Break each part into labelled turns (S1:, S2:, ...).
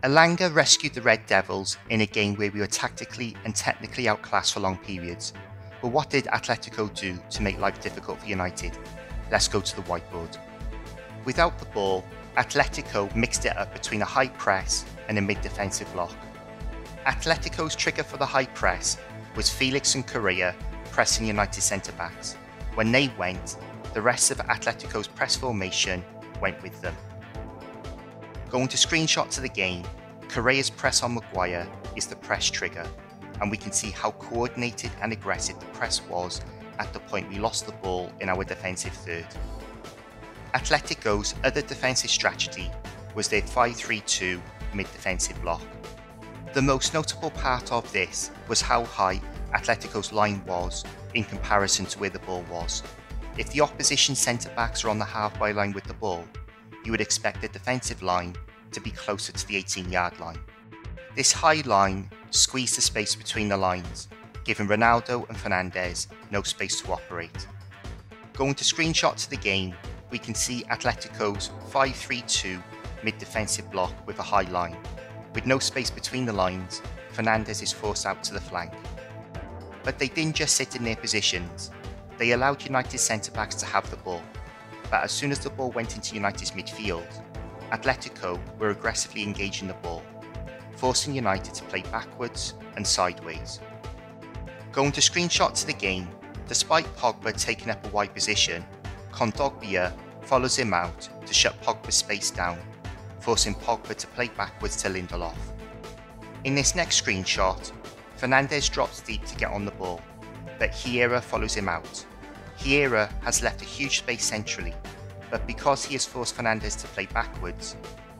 S1: Elanga rescued the Red Devils in a game where we were tactically and technically outclassed for long periods. But what did Atletico do to make life difficult for United? Let's go to the whiteboard. Without the ball, Atletico mixed it up between a high press and a mid-defensive block. Atletico's trigger for the high press was Felix and Correa pressing United centre-backs. When they went, the rest of Atletico's press formation went with them. Going to screenshots of the game, Correa's press on Maguire is the press trigger, and we can see how coordinated and aggressive the press was at the point we lost the ball in our defensive third. Atletico's other defensive strategy was their 5-3-2 mid-defensive block. The most notable part of this was how high Atletico's line was in comparison to where the ball was. If the opposition centre-backs are on the halfway line with the ball, you would expect the defensive line to be closer to the 18-yard line. This high line squeezed the space between the lines, giving Ronaldo and Fernandes no space to operate. Going to screenshots of the game, we can see Atletico's 5-3-2 mid-defensive block with a high line. With no space between the lines, Fernandes is forced out to the flank. But they didn't just sit in their positions, they allowed United centre-backs to have the ball. But as soon as the ball went into United's midfield, Atletico were aggressively engaging the ball, forcing United to play backwards and sideways. Going to screenshots of the game, despite Pogba taking up a wide position, Kondogbia follows him out to shut Pogba's space down, forcing Pogba to play backwards to Lindelof. In this next screenshot, Fernandes drops deep to get on the ball, but Hierro follows him out. Hierro has left a huge space centrally, but because he has forced Fernandes to play backwards,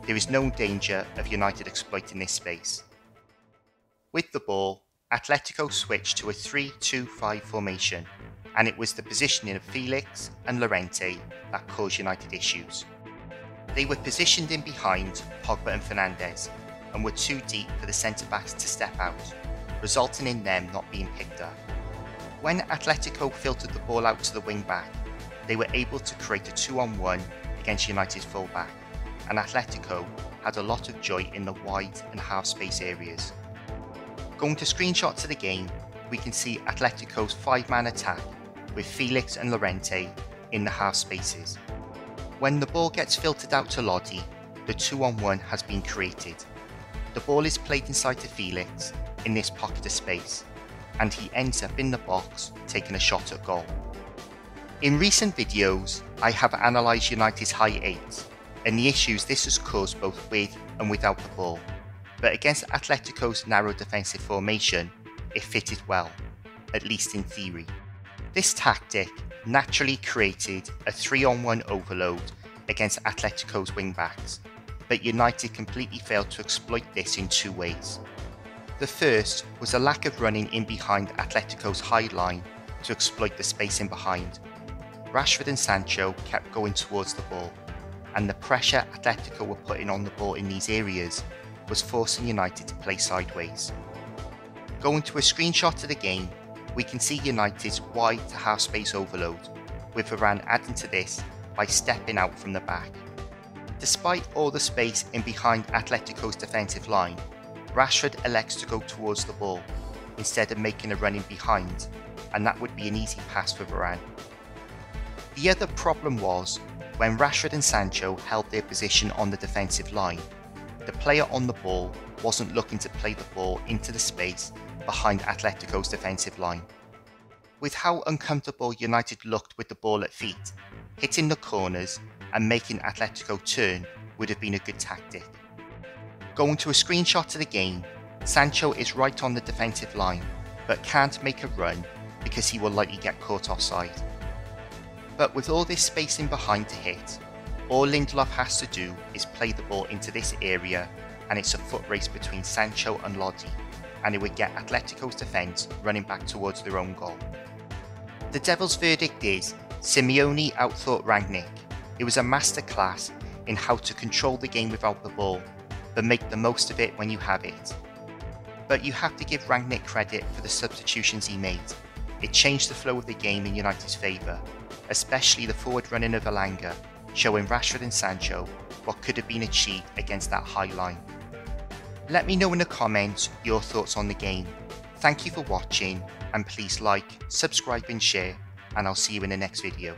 S1: there is no danger of United exploiting this space. With the ball, Atletico switched to a 3-2-5 formation, and it was the positioning of Felix and Llorente that caused United issues. They were positioned in behind Pogba and Fernandes, and were too deep for the centre-backs to step out, resulting in them not being picked up. When Atletico filtered the ball out to the wing-back, they were able to create a 2-on-1 against United's full-back, and Atletico had a lot of joy in the wide and half-space areas. Going to screenshots of the game, we can see Atletico's 5-man attack with Felix and Llorente in the half spaces. When the ball gets filtered out to Lodi, the 2-on-1 has been created. The ball is played inside to Felix in this pocket of space, and he ends up in the box taking a shot at goal. In recent videos, I have analysed United's high eights and the issues this has caused both with and without the ball, but against Atletico's narrow defensive formation, it fitted well, at least in theory. This tactic naturally created a 3-on-1 overload against Atletico's wing-backs, but United completely failed to exploit this in two ways. The first was a lack of running in behind Atletico's high line to exploit the space in behind. Rashford and Sancho kept going towards the ball, and the pressure Atletico were putting on the ball in these areas was forcing United to play sideways. Going to a screenshot of the game, we can see United's wide to half space overload, with Varane adding to this by stepping out from the back. Despite all the space in behind Atletico's defensive line, Rashford elects to go towards the ball instead of making a run in behind, and that would be an easy pass for Varane. The other problem was when Rashford and Sancho held their position on the defensive line, the player on the ball wasn't looking to play the ball into the space behind Atletico's defensive line. With how uncomfortable United looked with the ball at feet, hitting the corners and making Atletico turn would have been a good tactic. Going to a screenshot of the game, Sancho is right on the defensive line, but can't make a run because he will likely get caught offside. But with all this space in behind to hit, all Lindelof has to do is play the ball into this area, and it's a foot race between Sancho and Lodi, and it would get Atletico's defence running back towards their own goal. The Devils' verdict is, Simeone outthought Rangnick. It was a masterclass in how to control the game without the ball, but make the most of it when you have it. But you have to give Rangnick credit for the substitutions he made. It changed the flow of the game in United's favour, especially the forward running of Elanga, showing Rashford and Sancho what could have been achieved against that high line. Let me know in the comments your thoughts on the game. Thank you for watching, and please like, subscribe and share, and I'll see you in the next video.